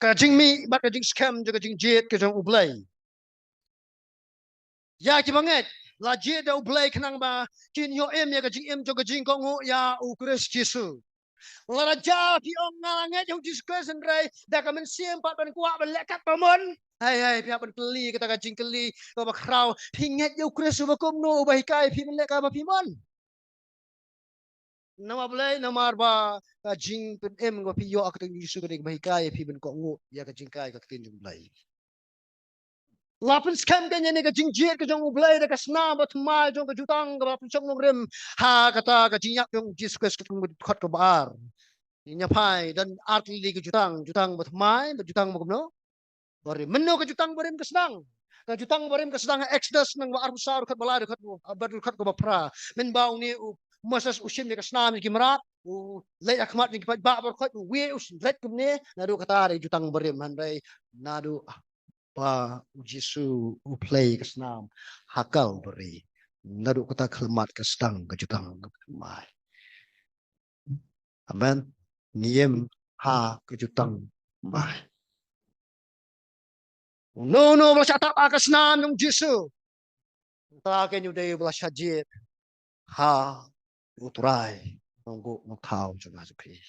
Ka jingmih bat ka jingskhem juga jingjied ke jong U Blei. Ya ki banget. La jied da U Blei kenang ba kin yo em ya ka jing juga jing ko ngu ya U Kristus Yesus. La raja pi ong ngalanget yo Jesus Kristus ndrai da ka men siem pat ban kuak ban lekat pamon. Hai pihak ban keli kata ka jing keli ko ba krau pinget yo Kristus ba kum no ba hikai pi men lekat ba pi mon. Nama Blei nama arba ka jing pen em ko pi yo ak tu Yesus ka ba hikai pi ben ko ngu ya ka jing kai ka tin jong Blei. Lapin skam kanya ni ka jingjied ka jong U Blei da ka sna ba tmai jong ka jutang ka lapin chong rim ha kata ka jinyak jong Jesus Christ ka khot ka bar nya pai dan arti li ka jutang ba tmai ba jutang ba kumno bari menno ka jutang barim ka sedang ka jutang barim ka sedang Exodus nang ba arbusar khat balai khat badul khat ka ba pra men baung ni Moses usim ni ka sna ni kimrat leit akhmat ni ba ba khat we us let kumne nadu kata ri jutang barim handai nadu pa Jesu U Blei ke senam hakal beri nadu kata kelmat ke sedang ke jutang ke mai amen niem ha ke jutang mai no belas atap ke senam yang Jesu ta ke nyudai belas hajit ha utrai nunggu ngau jangan sepi